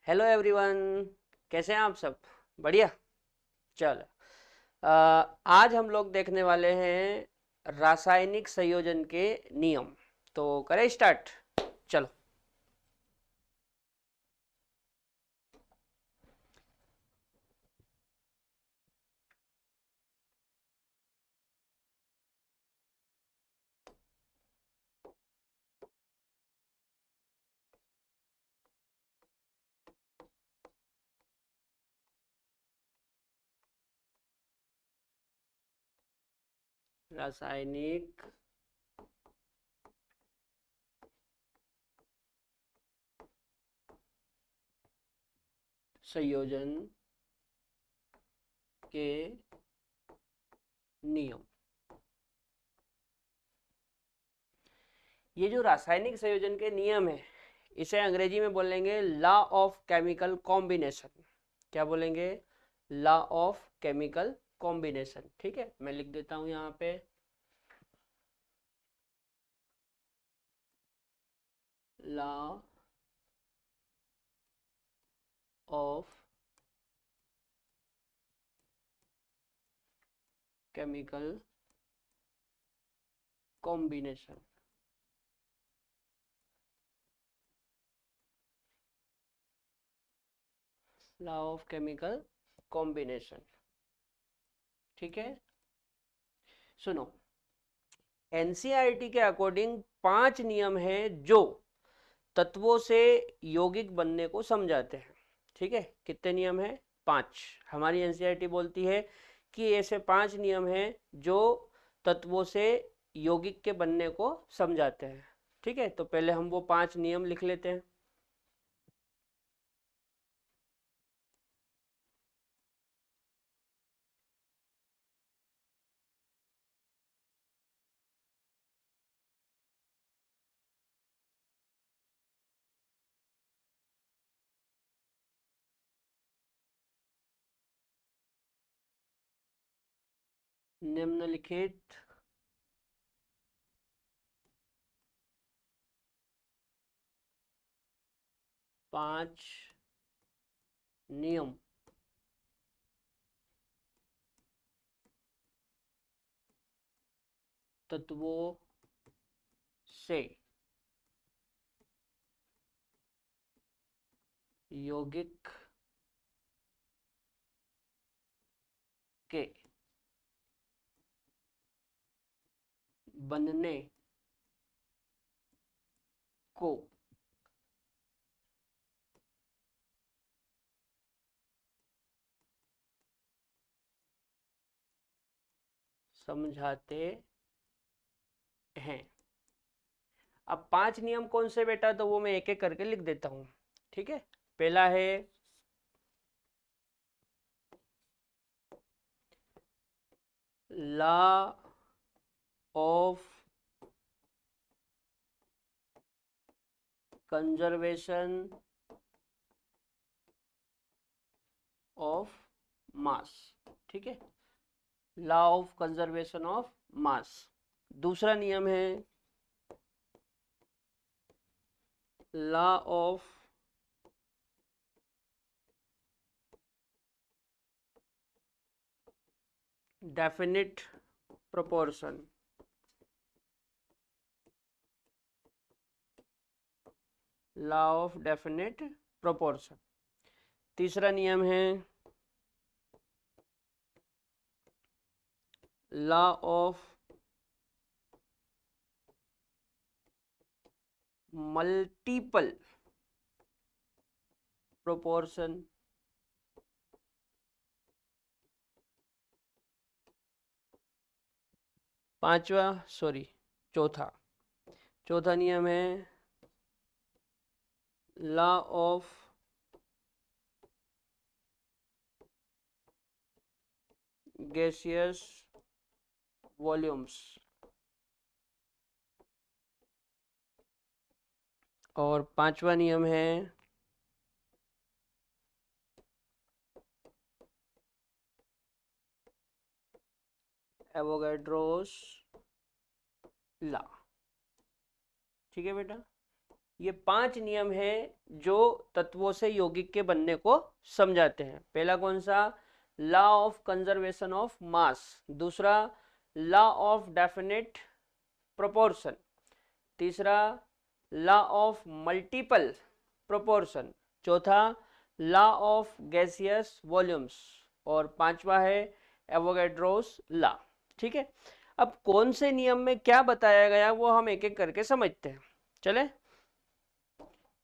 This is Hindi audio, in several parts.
Hello everyone. कैसे हैं आप सब? बढ़िया। चलो, आज हम लोग देखने वाले हैं रासायनिक संयोजन के नियम। तो करें स्टार्ट। चलो। रासायनिक संयोजन के नियम। ये जो रासायनिक संयोजन के नियम है, इसे अंग्रेजी में बोलेंगे लॉ ऑफ केमिकल कॉम्बिनेशन। क्या बोलेंगे? Law of chemical combination. ठीक है, मैं लिख देता हूं यहाँ पे। Law of chemical combination. Law of chemical combination. ठीक है, सुनो। एनसीईआरटी के अकॉर्डिंग 5 नियम हैं जो तत्वों से यौगिक बनने को समझाते हैं। ठीक है, कितने नियम हैं? 5। हमारी एनसीईआरटी बोलती है कि ऐसे 5 नियम हैं जो तत्वों से यौगिक के बनने को समझाते हैं। ठीक है, तो पहले हम वो 5 नियम लिख लेते हैं। निम्नलिखित पांच नियम तत्वों से यौगिक के बनने को समझाते हैं। अब 5 नियम कौन से बेटा, तो वो मैं एक एक करके लिख देता हूं। ठीक है, पहला है law of conservation of mass. ठीक है, law of conservation of mass. दूसरा नियम है law of definite proportion. Law of definite proportion. तीसरा नियम है लॉ ऑफ मल्टीपल प्रोपोर्शन। पांचवा, सॉरी, चौथा चौथा नियम है लॉ ऑफ गैसियस वॉल्यूम्स। और पांचवा नियम है एवोगैड्रोस लॉ। ठीक है बेटा, ये 5 नियम है जो तत्वों से यौगिक के बनने को समझाते हैं। पहला कौन सा? Law of conservation of mass. दूसरा, लॉ ऑफ डेफिनेट प्रोपोर्शन। तीसरा, लॉ ऑफ मल्टीपल प्रोपोर्शन। चौथा, लॉ ऑफ गैसियस वॉल्यूम्स। और पांचवा है एवोगैड्रोस लॉ। ठीक है, अब कौन से नियम में क्या बताया गया वो हम एक एक करके समझते हैं। चले,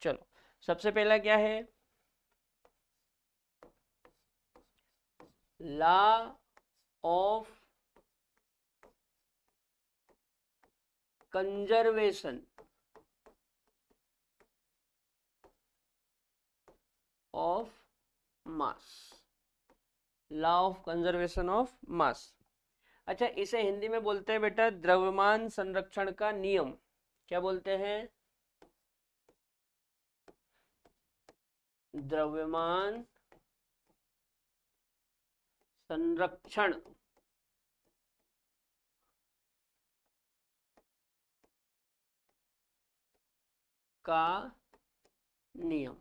चलो, सबसे पहला क्या है? Law of conservation of mass. Law of conservation of mass. अच्छा, इसे हिंदी में बोलते हैं बेटा द्रव्यमान संरक्षण का नियम। क्या बोलते हैं? द्रव्यमान संरक्षण का नियम।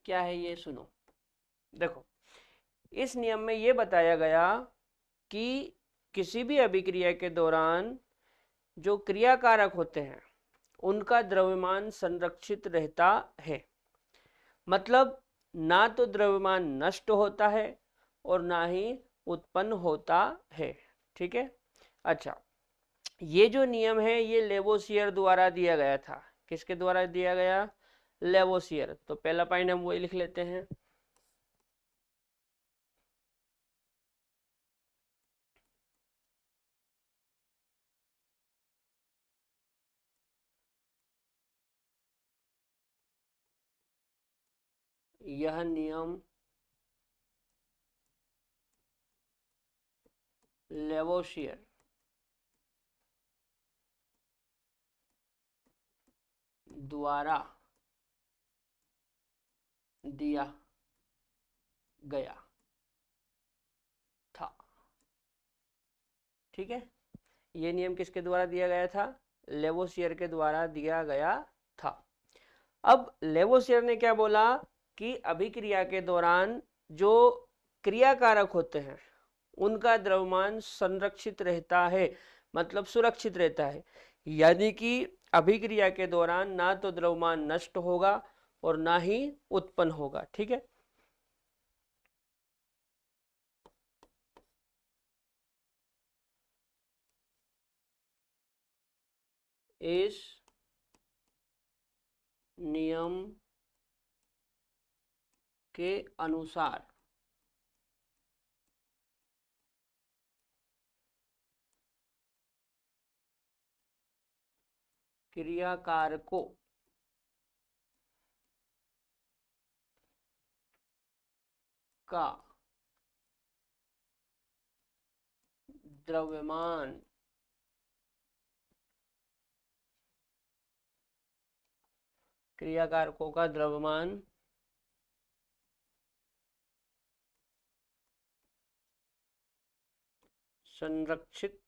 क्या है ये? सुनो, देखो, इस नियम में ये बताया गया कि किसी भी अभिक्रिया के दौरान जो क्रियाकारक होते हैं उनका द्रव्यमान संरक्षित रहता है। मतलब ना तो द्रव्यमान नष्ट होता है और ना ही उत्पन्न होता है। ठीक है। अच्छा, ये जो नियम है ये लेवोसियर द्वारा दिया गया था। किसके द्वारा दिया गया? लेवोसियर। तो पहला पॉइंट हम वही लिख लेते हैं। यह नियम लेवोसियर द्वारा दिया गया था। ठीक है, ये नियम किसके द्वारा दिया गया था? लेवोसियर के द्वारा दिया गया था। अब लेवोसियर ने क्या बोला कि अभिक्रिया के दौरान जो क्रियाकारक होते हैं उनका द्रव्यमान संरक्षित रहता है, मतलब सुरक्षित रहता है। यानी कि अभिक्रिया के दौरान ना तो द्रव्यमान नष्ट होगा और ना ही उत्पन्न होगा। ठीक है। इस नियम के अनुसार क्रियाकारकों का द्रव्यमान क्रियाकारकों का द्रव्यमान संरक्षित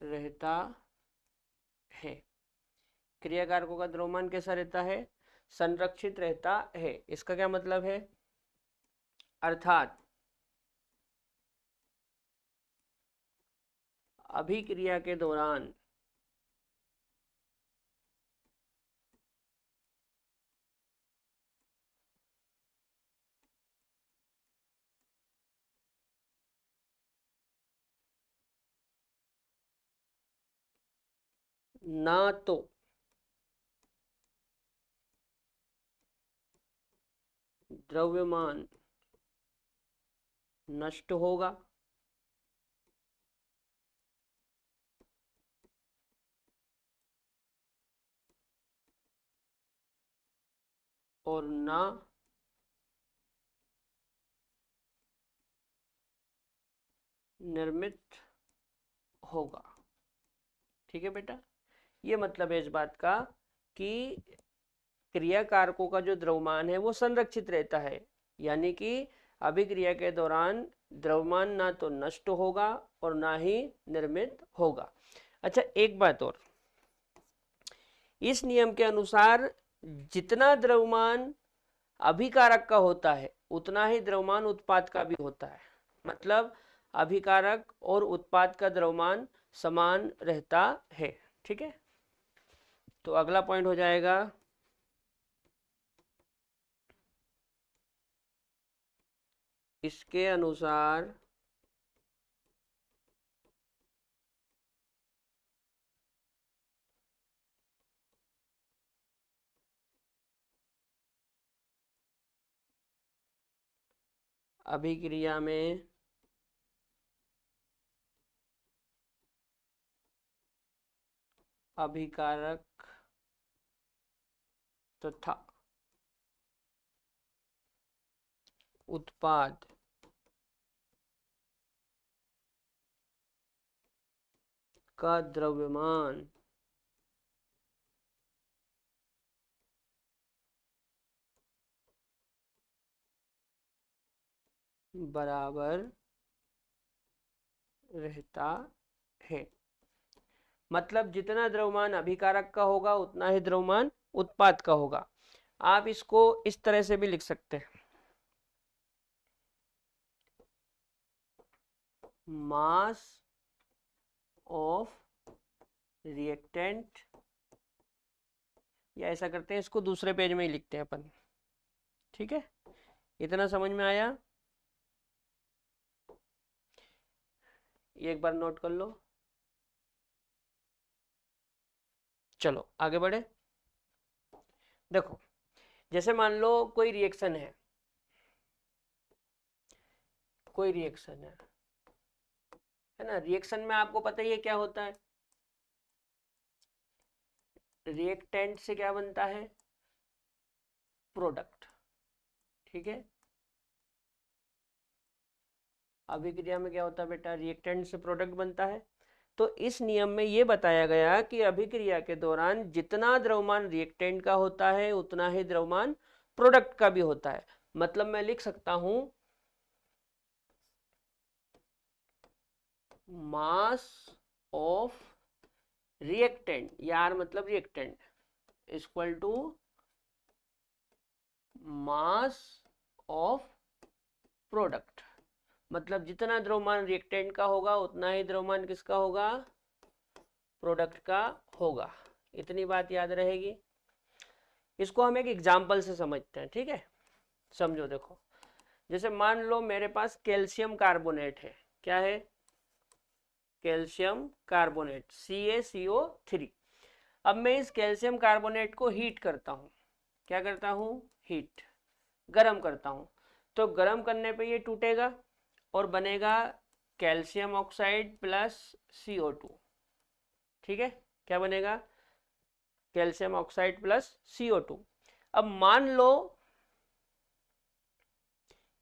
रहता है। क्रियाकारकों का द्रव्यमान कैसा रहता है? संरक्षित रहता है। इसका क्या मतलब है? अर्थात अभिक्रिया के दौरान ना तो द्रव्यमान नष्ट होगा और ना निर्मित होगा। ठीक है बेटा, ये मतलब है इस बात का कि क्रियाकारकों का जो द्रव्यमान है वो संरक्षित रहता है। यानी कि अभिक्रिया के दौरान द्रव्यमान ना तो नष्ट होगा और ना ही निर्मित होगा। अच्छा, एक बात और, इस नियम के अनुसार जितना द्रव्यमान अभिकारक का होता है उतना ही द्रव्यमान उत्पाद का भी होता है। मतलब अभिकारक और उत्पाद का द्रव्यमान समान रहता है। ठीक है, तो अगला पॉइंट हो जाएगा इसके अनुसार अभिक्रिया में अभिकारक तथा उत्पाद का द्रव्यमान बराबर रहता है। मतलब जितना द्रव्यमान अभिकारक का होगा उतना ही द्रव्यमान उत्पाद का होगा। आप इसको इस तरह से भी लिख सकते हैं, मास ऑफ रिएक्टेंट, या ऐसा करते हैं इसको दूसरे पेज में ही लिखते हैं अपन। ठीक है, इतना समझ में आया? ये एक बार नोट कर लो। चलो आगे बढ़े। देखो, जैसे मान लो कोई रिएक्शन है, कोई रिएक्शन है ना। रिएक्शन में आपको पता ही है क्या होता है, रिएक्टेंट से क्या बनता है, प्रोडक्ट। ठीक है, अभिक्रिया में क्या होता है बेटा, रिएक्टेंट से प्रोडक्ट बनता है। तो इस नियम में ये बताया गया कि अभिक्रिया के दौरान जितना द्रव्यमान रिएक्टेंट का होता है उतना ही द्रव्यमान प्रोडक्ट का भी होता है। मतलब मैं लिख सकता हूं मास ऑफ रिएक्टेंट, यार मतलब reactant equal to mass of product. मतलब जितना द्रव्यमान रिएक्टेंट का होगा उतना ही द्रव्यमान किसका होगा, प्रोडक्ट का होगा। इतनी बात याद रहेगी। इसको हम एक एग्जाम्पल से समझते हैं। ठीक है, समझो। देखो, जैसे मान लो मेरे पास कैल्शियम कार्बोनेट है। क्या है, कैल्शियम कार्बोनेट, CaCO3। अब मैं इस कैल्शियम कार्बोनेट को हीट करता हूँ। क्या करता हूँ, हीट, गरम करता हूँ। तो गरम करने पे ये टूटेगा और बनेगा कैल्शियम ऑक्साइड प्लस CO2। ठीक है, क्या बनेगा, कैल्शियम ऑक्साइड प्लस CO2। अब मान लो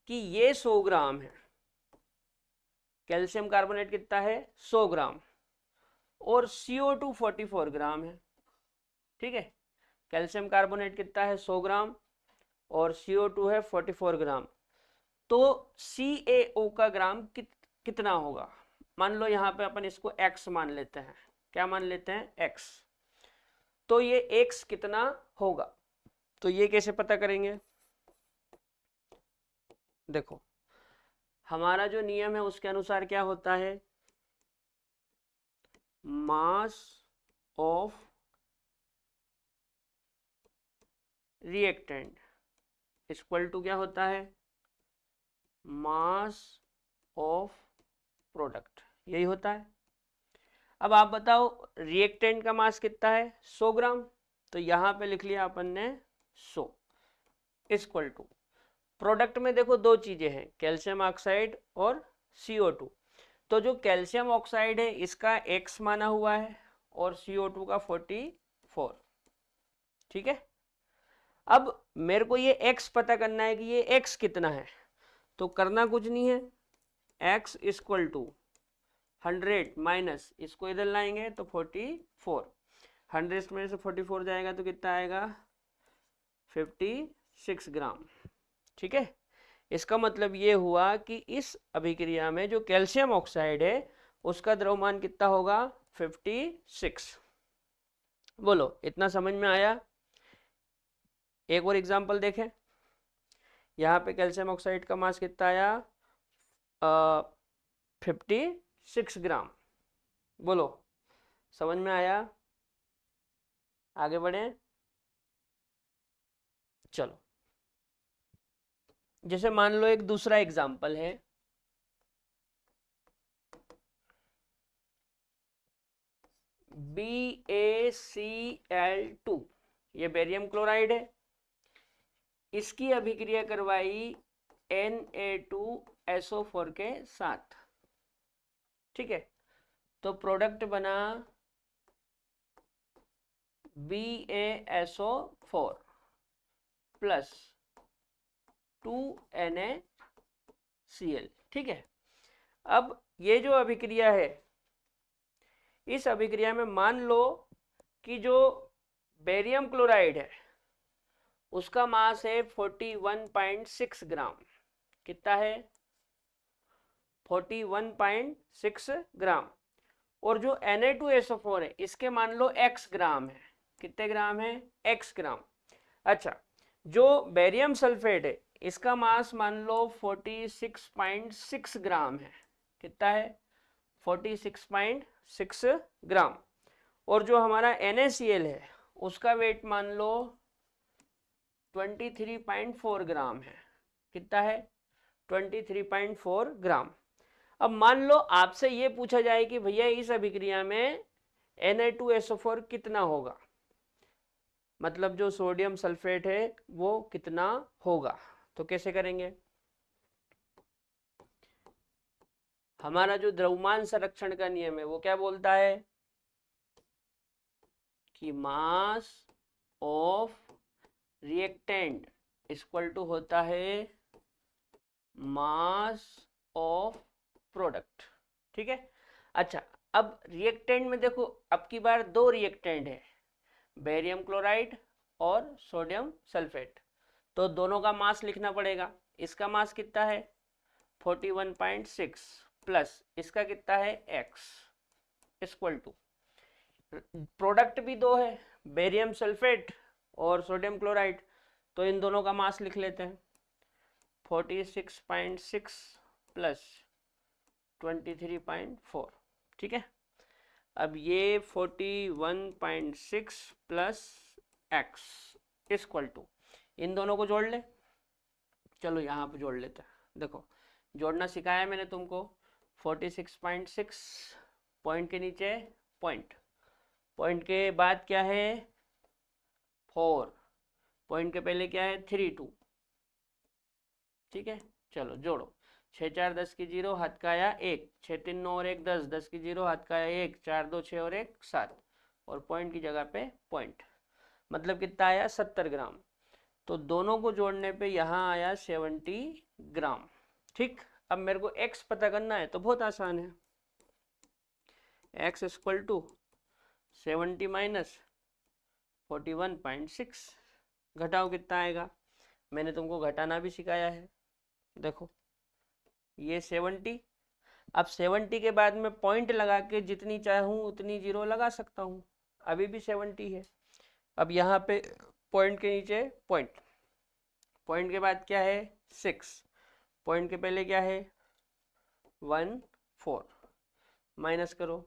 कि ये 100 ग्राम है, कैल्शियम कार्बोनेट कितना है, 100 ग्राम, और CO2 44 ग्राम है। ठीक है, कैल्शियम कार्बोनेट कितना है, 100 ग्राम, और CO2 है 44 ग्राम। तो CaO का ग्राम कितना होगा। मान लो यहाँ पे अपन इसको X मान लेते हैं। क्या मान लेते हैं, X। तो ये X कितना होगा, तो ये कैसे पता करेंगे। देखो, हमारा जो नियम है उसके अनुसार क्या होता है, mass of reactant equal to क्या होता है, मास ऑफ प्रोडक्ट, यही होता है। अब आप बताओ रिएक्टेंट का मास कितना है, 100 ग्राम। तो यहां पे लिख लिया अपन ने 100 इक्वल टू, प्रोडक्ट में देखो दो चीजें हैं, कैल्शियम ऑक्साइड और CO2। तो जो कैल्शियम ऑक्साइड है इसका X माना हुआ है और CO2 का 44। ठीक है, अब मेरे को ये X पता करना है कि ये X कितना है। तो करना कुछ नहीं है, X इक्वल टू 100 माइनस इसको इधर लाएंगे तो 44, 100 में से 44 जाएगा तो कितना आएगा, 56 ग्राम। ठीक है, इसका मतलब ये हुआ कि इस अभिक्रिया में जो कैल्शियम ऑक्साइड है उसका द्रव्यमान कितना होगा 56। बोलो इतना समझ में आया। एक और एग्जांपल देखें। यहाँ पे कैल्शियम ऑक्साइड का मास कितना आया 56 ग्राम। बोलो समझ में आया। आगे बढ़े। चलो जैसे मान लो एक दूसरा एग्जांपल है, BaCl2, ये बेरियम क्लोराइड है, इसकी अभिक्रिया करवाई Na2SO4 के साथ। ठीक है, तो प्रोडक्ट बना BaSO4 प्लस 2NaCl। ठीक है, अब ये जो अभिक्रिया है, इस अभिक्रिया में मान लो कि जो बेरियम क्लोराइड है उसका मास है 41.6 ग्राम। कितना है 41.6 ग्राम। और जो Na2SO4 है इसके मान लो x ग्राम है। कितने ग्राम है x ग्राम। अच्छा, जो बेरियम सल्फेट है इसका मास मान लो 46.6 ग्राम है। कितना है 46.6 ग्राम। और जो हमारा NaCl है उसका वेट मान लो 23.4 ग्राम है। कितना है 23.4 ग्राम। अब मान लो आपसे ये पूछा जाए कि भैया इस अभिक्रिया में Na2SO4 कितना होगा, मतलब जो सोडियम सल्फेट है वो कितना होगा, तो कैसे करेंगे। हमारा जो द्रव्यमान संरक्षण का नियम है वो क्या बोलता है कि mass of reactant equal to होता है मास ऑफ प्रोडक्ट। ठीक है। अच्छा, अब रिएक्टेंट में देखो अब की बार दो रिएक्टेंट है, बेरियम क्लोराइड और सोडियम सल्फेट, तो दोनों का मास लिखना पड़ेगा। इसका मास कितना है 41.6 प्लस इसका कितना है x इक्वल टू, प्रोडक्ट भी दो है बेरियम सल्फेट और सोडियम क्लोराइड, तो इन दोनों का मास लिख लेते हैं 46.6 प्लस 23.4। ठीक है, अब ये 41.6 प्लस x इक्वल टू, इन दोनों को जोड़ ले। चलो यहाँ पे जोड़ लेते हैं। देखो जोड़ना सिखाया मैंने तुमको। 46.6 पॉइंट के नीचे पॉइंट, पॉइंट के बाद क्या है 4, पॉइंट के पहले क्या है 3 2। ठीक है, चलो जोड़ो। 6 4 10 की 0, हाथ का आया 1, 6 3 9 और 1 10, 10 की 0, हाथ का आया 1, 4 2 6 और 1 7, और पॉइंट की जगह पे पॉइंट, मतलब कितना आया 70 ग्राम। तो दोनों को जोड़ने पे यहाँ आया 70 ग्राम। ठीक, अब मेरे को x पता करना है तो बहुत आसान है, x इक्वल टू 70 माइनस 41.6, घटाओ कितना आएगा, मैंने तुमको घटाना भी सिखाया है। देखो ये 70, अब 70 के बाद में पॉइंट लगा के जितनी चाहूँ उतनी 0 लगा सकता हूँ, अभी भी 70 है। अब यहाँ पे पॉइंट के नीचे पॉइंट, पॉइंट के बाद क्या है 6, पॉइंट के पहले क्या है 1 4, माइनस करो।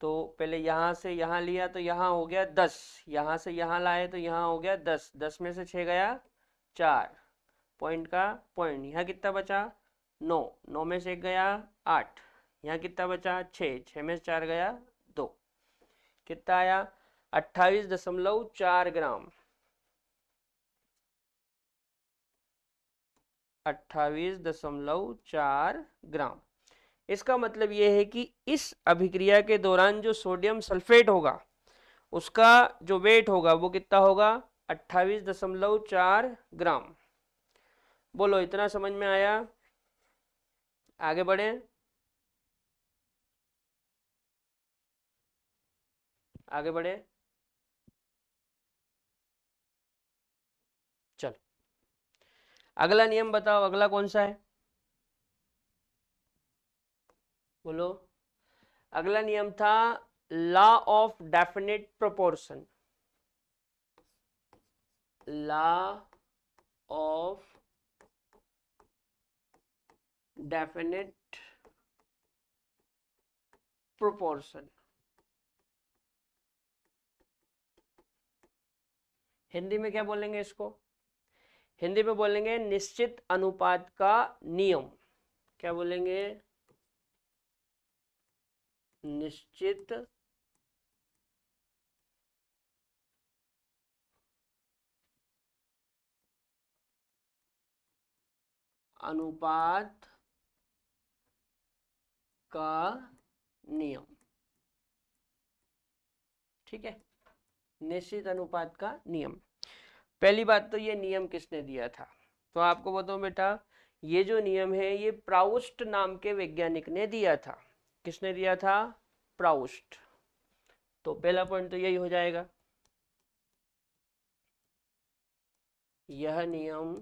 तो पहले यहाँ से यहाँ लिया तो यहाँ हो गया 10, यहाँ से यहाँ लाए तो यहाँ हो गया 10, 10 में से 6 गया 4, पॉइंट का पॉइंट, यहाँ कितना बचा 9, 9 में से 1 गया 8, यहाँ कितना बचा 6, 6 में से 4 गया 2, कितना आया 28.4 ग्राम। 28.4 ग्राम। इसका मतलब यह है कि इस अभिक्रिया के दौरान जो सोडियम सल्फेट होगा उसका जो वेट होगा वो कितना होगा 28.4 ग्राम। बोलो इतना समझ में आया। आगे बढ़े। आगे बढ़े। चल अगला नियम बताओ, अगला कौन सा है, बोलो। अगला नियम था law of definite proportion, law of definite proportion. Hindi में क्या बोलेंगे इसको, हिंदी में बोलेंगे निश्चित अनुपात का नियम। क्या बोलेंगे, निश्चित अनुपात का नियम। ठीक है, निश्चित अनुपात का नियम। पहली बात तो ये नियम किसने दिया था, तो आपको बताओ बेटा, ये जो नियम है ये प्राउस्ट नाम के वैज्ञानिक ने दिया था। किसने दिया था, प्राउस्ट। तो पहला पॉइंट तो यही हो जाएगा, यह नियम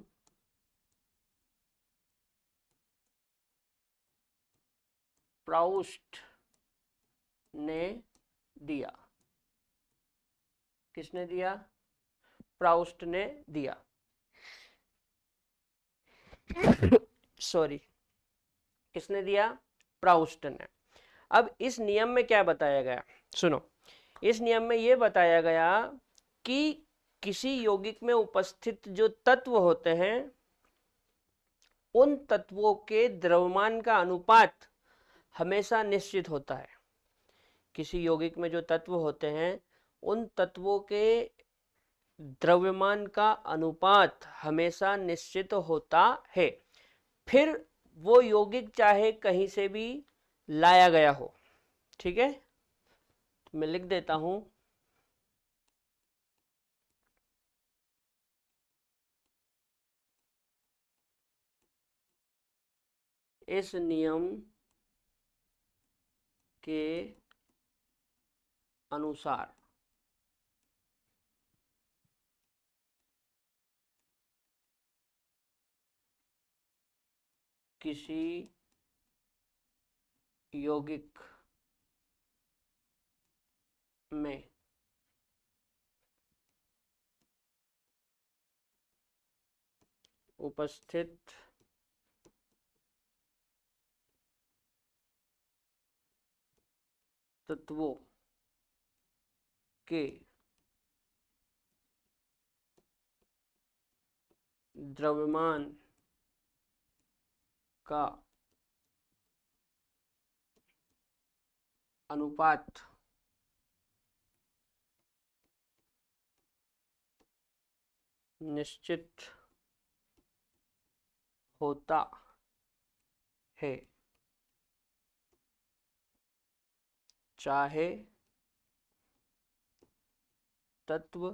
प्राउस्ट ने दिया। किसने दिया, प्राउस्ट ने दिया। सॉरी, किसने दिया, प्राउस्ट ने। अब इस नियम में क्या बताया गया, सुनो। इस नियम में यह बताया गया कि किसी यौगिक में उपस्थित जो तत्व होते हैं उन तत्वों के द्रव्यमान का अनुपात हमेशा निश्चित होता है। किसी यौगिक में जो तत्व होते हैं उन तत्वों के द्रव्यमान का अनुपात हमेशा निश्चित होता है, फिर वो यौगिक चाहे कहीं से भी लाया गया हो। ठीक है, मैं लिख देता हूं, इस नियम के अनुसार किसी यौगिक में उपस्थित तत्वों के द्रव्यमान का अनुपात निश्चित होता है, चाहे तत्व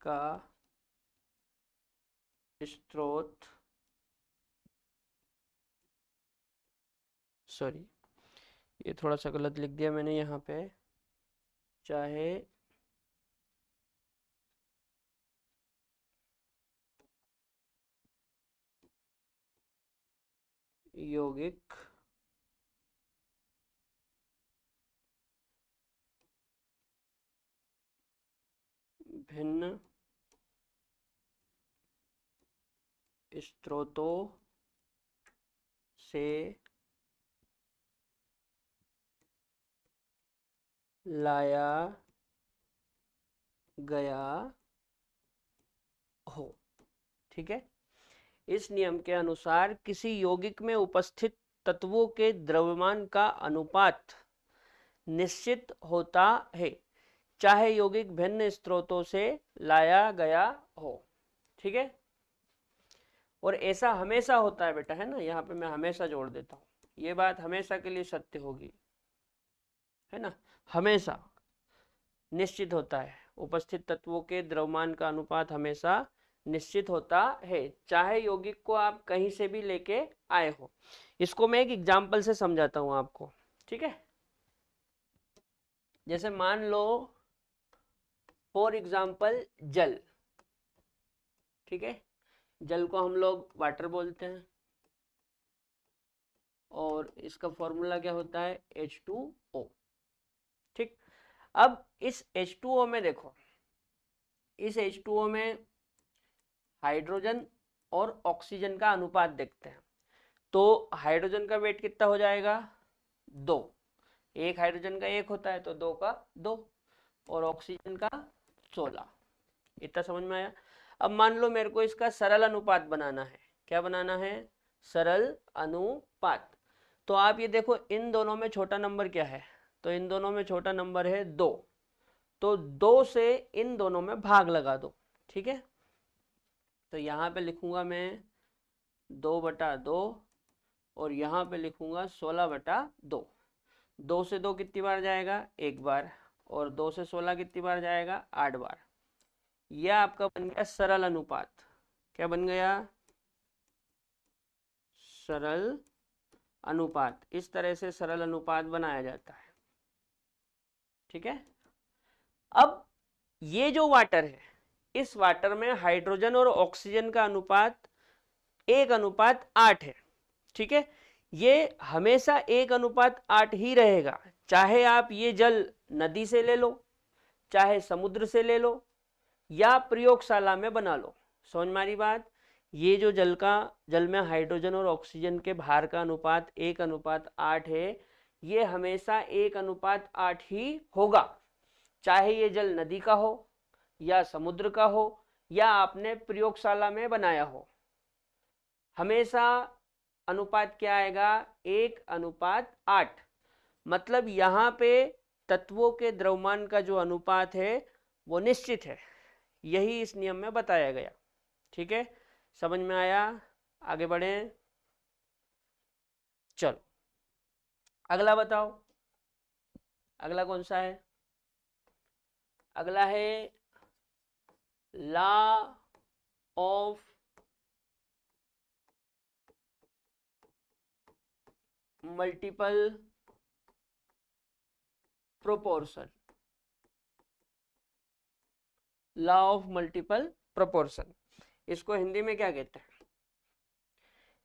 का स्रोत, सॉरी ये थोड़ा सा गलत लिख दिया मैंने यहाँ पे, चाहे यौगिक भिन्न स्रोतों से लाया गया हो। ठीक है, इस नियम के अनुसार किसी यौगिक में उपस्थित तत्वों के द्रव्यमान का अनुपात निश्चित होता है, चाहे यौगिक भिन्न स्रोतों से लाया गया हो। ठीक है, और ऐसा हमेशा होता है बेटा, है ना, यहाँ पे मैं हमेशा जोड़ देता हूँ, ये बात हमेशा के लिए सत्य होगी, है ना, हमेशा निश्चित होता है, उपस्थित तत्वों के द्रव्यमान का अनुपात हमेशा निश्चित होता है, चाहे यौगिक को आप कहीं से भी लेके आए हो। इसको मैं एक एग्जाम्पल से समझाता हूं आपको। ठीक है, जैसे मान लो फॉर एग्जाम्पल जल, ठीक है, जल को हम लोग वाटर बोलते हैं और इसका फॉर्मूला क्या होता है H2O। ठीक, अब इस H2O में देखो, इस H2O में हाइड्रोजन और ऑक्सीजन का अनुपात देखते हैं। तो हाइड्रोजन का वेट कितना हो जाएगा 2, एक हाइड्रोजन का एक होता है तो 2 का 2, और ऑक्सीजन का 16। इतना समझ में आया। अब मान लो मेरे को इसका सरल अनुपात बनाना है। क्या बनाना है? सरल अनुपात। तो आप ये देखो, इन दोनों में छोटा नंबर क्या है? तो इन दोनों में छोटा नंबर है 2। तो 2 से इन दोनों में भाग लगा दो। ठीक है, तो यहाँ पे लिखूंगा मैं 2/2 और यहाँ पे लिखूंगा 16/2। 2 से 2 कितनी बार जाएगा? एक बार। और 2 से 16 कितनी बार जाएगा? 8 बार। यह आपका बन गया सरल अनुपात। क्या बन गया? सरल अनुपात। इस तरह से सरल अनुपात बनाया जाता है। ठीक है, अब ये जो वाटर है, इस वाटर में हाइड्रोजन और ऑक्सीजन का अनुपात 1:8 है। ठीक है, ये हमेशा 1:8 ही रहेगा, चाहे आप ये जल नदी से ले लो, चाहे समुद्र से ले लो, या प्रयोगशाला में बना लो। समझ में आ रही बात? ये जो जल में हाइड्रोजन और ऑक्सीजन के भार का अनुपात 1:8 है, ये हमेशा 1:8 ही होगा, चाहे ये जल नदी का हो या समुद्र का हो या आपने प्रयोगशाला में बनाया हो। हमेशा अनुपात क्या आएगा? 1:8। मतलब यहाँ पे तत्वों के द्रव्यमान का जो अनुपात है वो निश्चित है। यही इस नियम में बताया गया। ठीक है, समझ में आया? आगे बढ़ें। चलो अगला बताओ, अगला कौन सा है? अगला है law of multiple proportion. Law of multiple proportion, इसको हिंदी में क्या कहते हैं?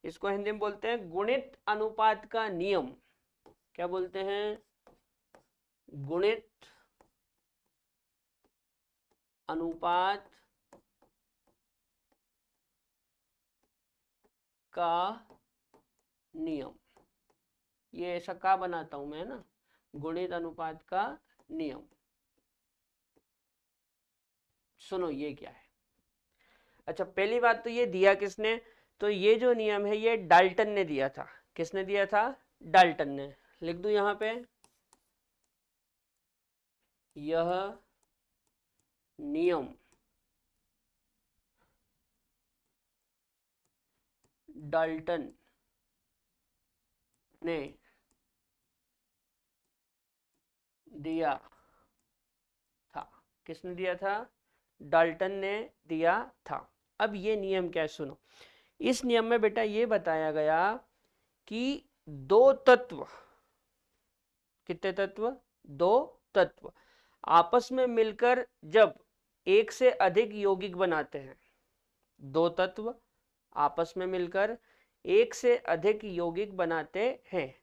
इसको हिंदी में बोलते हैं गुणित अनुपात का नियम। क्या बोलते हैं? गुणित अनुपात का नियम। ये ऐसा का बनाता हूं मैं ना, गुणित अनुपात का नियम। सुनो ये क्या है। अच्छा, पहली बात तो ये दिया किसने? तो ये जो नियम है ये डाल्टन ने दिया था। किसने दिया था? डाल्टन ने। लिख दूं यहां पे, यह नियम डाल्टन ने दिया था। किसने दिया था? डाल्टन ने दिया था। अब ये नियम क्या है सुनो। इस नियम में बेटा ये बताया गया कि दो तत्व, कितने तत्व? दो तत्व आपस में मिलकर जब एक से अधिक यौगिक बनाते हैं, दो तत्व आपस में मिलकर एक से अधिक यौगिक बनाते हैं,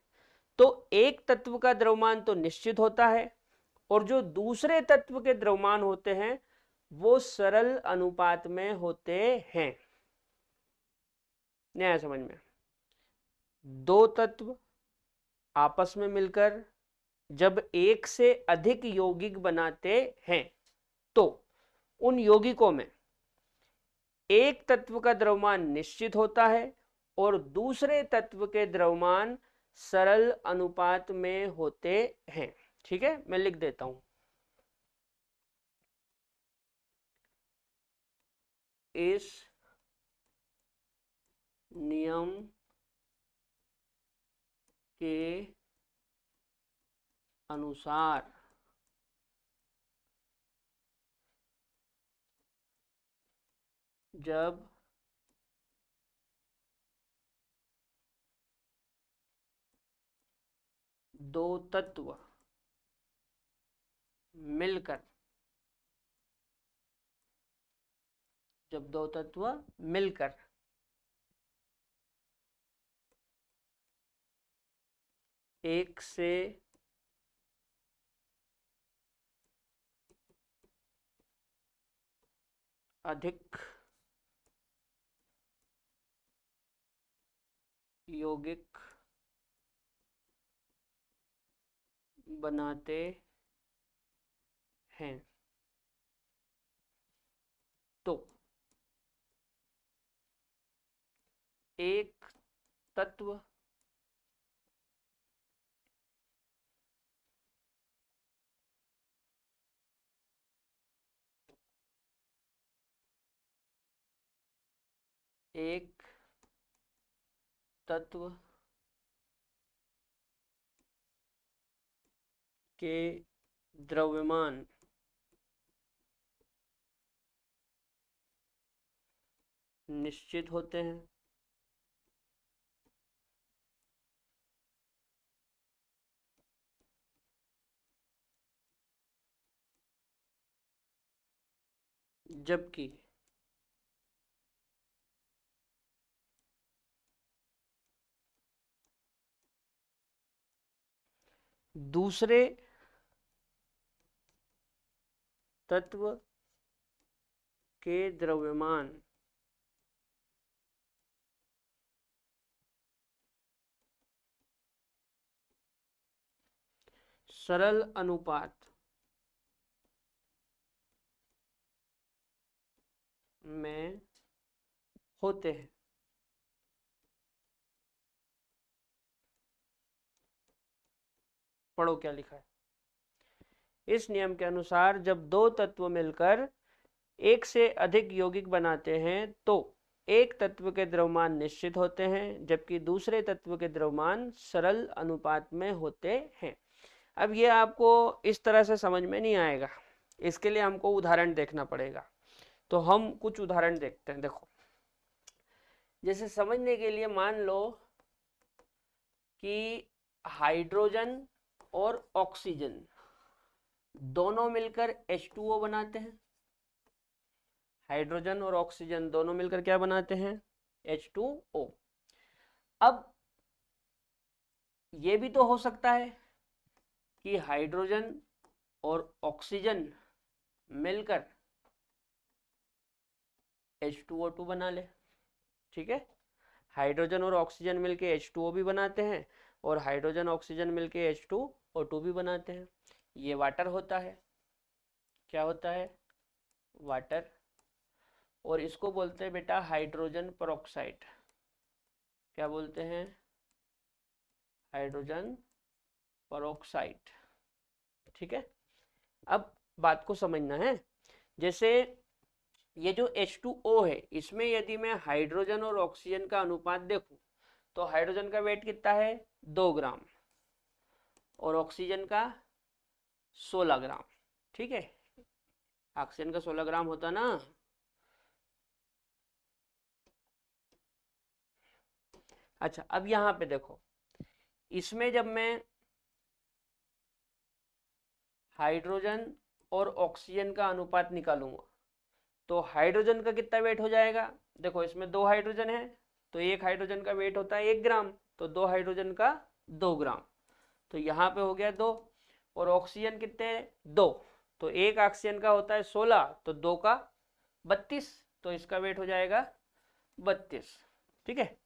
तो एक तत्व का द्रव्यमान तो निश्चित होता है, और जो दूसरे तत्व के द्रव्यमान होते हैं वो सरल अनुपात में होते हैं। नहीं आया समझ में? दो तत्व आपस में मिलकर जब एक से अधिक यौगिक बनाते हैं, तो उन यौगिकों में एक तत्व का द्रव्यमान निश्चित होता है और दूसरे तत्व के द्रव्यमान सरल अनुपात में होते हैं। ठीक है, मैं लिख देता हूं, इस नियम के अनुसार जब दो तत्व मिलकर जब दो तत्व मिलकर एक से अधिक यौगिक बनाते हैं तो एक तत्व एक तत्व के द्रव्यमान निश्चित होते हैं जबकि दूसरे तत्व के द्रव्यमान सरल अनुपात में होते हैं। पढ़ो क्या लिखा है। इस नियम के अनुसार जब दो तत्व मिलकर एक से अधिक यौगिक बनाते हैं तो एक तत्व के द्रव्यमान निश्चित होते हैं जबकि दूसरे तत्व के द्रव्यमान सरल अनुपात में होते हैं। अब ये आपको इस तरह से समझ में नहीं आएगा, इसके लिए हमको उदाहरण देखना पड़ेगा। तो हम कुछ उदाहरण देखते हैं। देखो, जैसे समझने के लिए मान लो कि हाइड्रोजन और ऑक्सीजन दोनों मिलकर H2O बनाते हैं। हाइड्रोजन और ऑक्सीजन दोनों मिलकर क्या बनाते हैं? H2O। अब ये भी तो हो सकता है कि हाइड्रोजन और ऑक्सीजन मिलकर H2O2 बना ले। ठीक है, हाइड्रोजन और ऑक्सीजन मिलकर H2O भी बनाते हैं और हाइड्रोजन ऑक्सीजन मिलकर H2O2 भी बनाते हैं। ये वाटर होता है। क्या होता है? वाटर। और इसको बोलते हैं बेटा हाइड्रोजन पेरोक्साइड। क्या बोलते हैं? Hydrogen peroxide. ठीक है, अब बात को समझना है। जैसे ये जो H2O है, इसमें यदि मैं हाइड्रोजन और ऑक्सीजन का अनुपात देखूं तो हाइड्रोजन का वेट कितना है? 2 ग्राम और ऑक्सीजन का 16 ग्राम। ठीक है, ऑक्सीजन का 16 ग्राम होता ना। अच्छा, अब यहां पे देखो, इसमें जब मैं हाइड्रोजन और ऑक्सीजन का अनुपात निकालूंगा तो हाइड्रोजन का कितना वेट हो जाएगा? देखो, इसमें 2 हाइड्रोजन है तो एक हाइड्रोजन का वेट होता है 1 ग्राम, तो 2 हाइड्रोजन का 2 ग्राम, तो यहाँ पे हो गया 2। और ऑक्सीजन कितने हैं? 2, तो एक ऑक्सीजन का होता है 16, तो 2 का 32, तो इसका वेट हो जाएगा 32। ठीक है,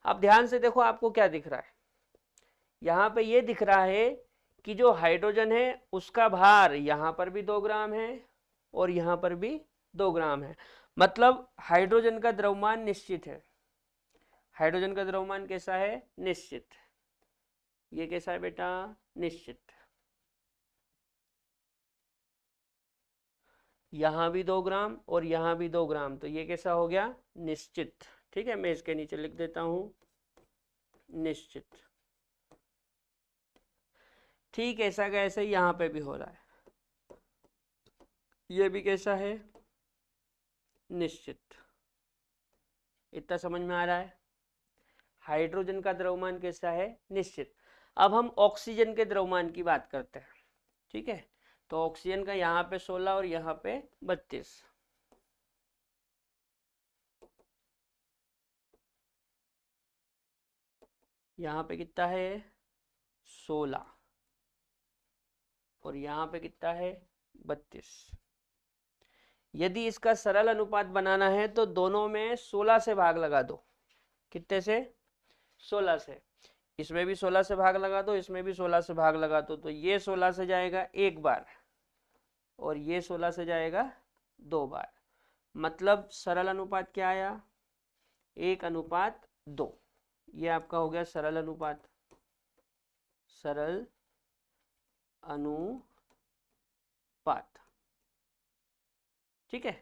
अब ध्यान से देखो, आपको क्या दिख रहा है? यहाँ पे ये दिख रहा है कि जो हाइड्रोजन है उसका भार यहाँ पर भी 2 ग्राम है और यहाँ पर भी 2 ग्राम है। मतलब हाइड्रोजन का द्रव्यमान निश्चित है। हाइड्रोजन का द्रव्यमान कैसा है? निश्चित। ये कैसा है बेटा? निश्चित। यहाँ भी 2 ग्राम और यहाँ भी 2 ग्राम, तो ये कैसा हो गया? निश्चित। ठीक है, मैं इसके नीचे लिख देता हूं निश्चित। ठीक ऐसा का ऐसा ही यहाँ पे भी हो रहा है। ये भी कैसा है? निश्चित। इतना समझ में आ रहा है? हाइड्रोजन का द्रव्यमान कैसा है? निश्चित। अब हम ऑक्सीजन के द्रव्यमान की बात करते हैं। ठीक है, तो ऑक्सीजन का यहाँ पे 16 और यहाँ पे 32। यहाँ पे कितना है 16 और यहाँ पे कितना है 32। यदि इसका सरल अनुपात बनाना है तो दोनों में 16 से भाग लगा दो। कितने से 16 से। इसमें भी 16 से भाग लगा दो, इसमें भी 16 से भाग लगा दो, तो ये 16 से जाएगा एक बार और ये 16 से जाएगा 2 बार। मतलब सरल अनुपात क्या आया 1:2। ये आपका हो गया सरल अनुपात, सरल अनुपात। ठीक है।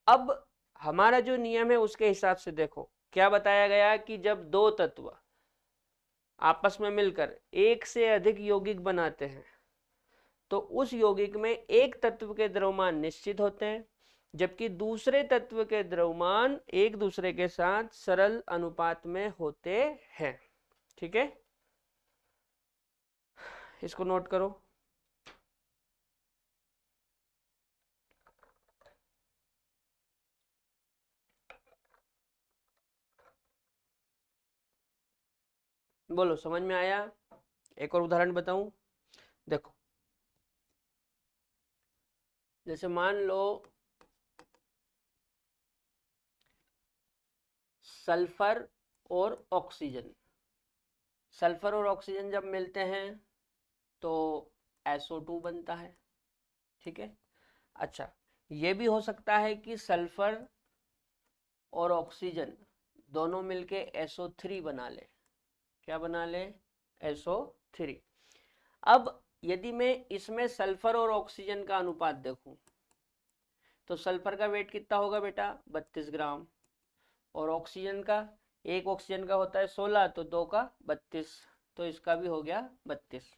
अब हमारा जो नियम है उसके हिसाब से देखो क्या बताया गया कि जब दो तत्व आपस में मिलकर एक से अधिक यौगिक बनाते हैं तो उस यौगिक में एक तत्व के द्रव्यमान निश्चित होते हैं, जबकि दूसरे तत्व के द्रव्यमान एक दूसरे के साथ सरल अनुपात में होते हैं। ठीक है, इसको नोट करो। बोलो समझ में आया? एक और उदाहरण बताऊं, देखो जैसे मान लो सल्फर और ऑक्सीजन। सल्फर और ऑक्सीजन जब मिलते हैं तो SO2 बनता है। ठीक है। अच्छा, ये भी हो सकता है कि सल्फर और ऑक्सीजन दोनों मिलके SO3 बना ले। क्या बना ले? SO3। अब यदि मैं इसमें सल्फर और ऑक्सीजन का अनुपात देखूं तो सल्फर का वेट कितना होगा बेटा 32 ग्राम और ऑक्सीजन का, एक ऑक्सीजन का होता है 16 तो 2 का 32, तो इसका भी हो गया 32।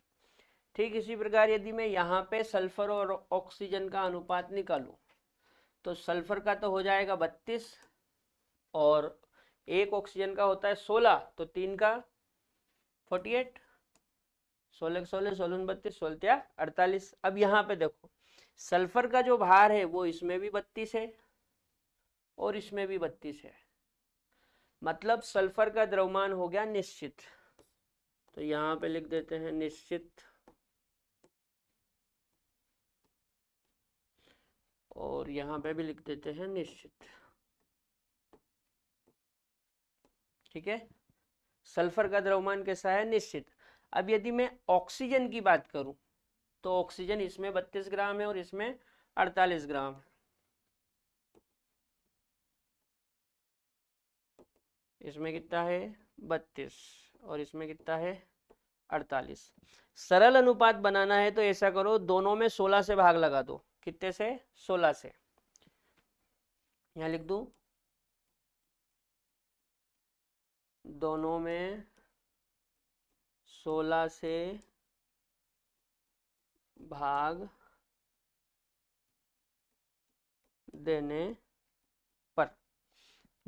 ठीक इसी प्रकार यदि मैं यहाँ पे सल्फर और ऑक्सीजन का अनुपात निकालूं तो सल्फर का तो हो जाएगा 32 और एक ऑक्सीजन का होता है 16 तो 3 का 48, 16 16 16 32 16 48। अब यहाँ पे देखो सल्फर का जो भार है वो इसमें भी 32 है और इसमें भी 32 है, मतलब सल्फर का द्रव्यमान हो गया निश्चित। तो यहाँ पे लिख देते हैं निश्चित और यहाँ पे भी लिख देते हैं निश्चित। ठीक है, सल्फर का द्रव्यमान कैसा है? निश्चित। अब यदि मैं ऑक्सीजन की बात करूं तो ऑक्सीजन इसमें 32 ग्राम है और इसमें 48 ग्राम है। इसमें कितना है 32 और इसमें कितना है 48। सरल अनुपात बनाना है तो ऐसा करो दोनों में 16 से भाग लगा दो। कितने से? 16 से। यहां लिख दूं दोनों में 16 से भाग देने पर,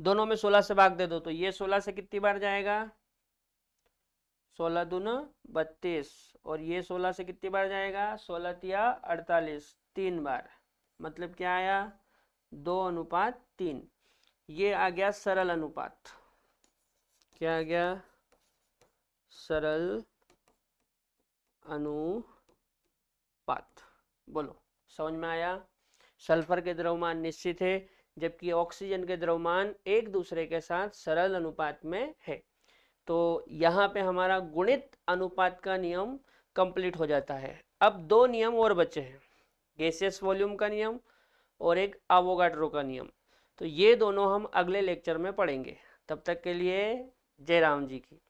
दोनों में 16 से भाग दे दो तो ये 16 से कितनी बार जाएगा 16 दूना 32 और ये 16 से कितनी बार जाएगा 16 तिया 48, 3 बार। मतलब क्या आया 2:3। ये आ गया सरल अनुपात। क्या आ गया? सरल अनुपात। बोलो समझ में आया? सल्फर के द्रव्यमान निश्चित है जबकि ऑक्सीजन के द्रव्यमान एक दूसरे के साथ सरल अनुपात में है। तो यहाँ पे हमारा गुणित अनुपात का नियम कंप्लीट हो जाता है। अब दो नियम और बचे हैं, गैसियस वॉल्यूम का नियम और एक एवोगाड्रो का नियम। तो ये दोनों हम अगले लेक्चर में पढ़ेंगे। तब तक के लिए जय राम जी की।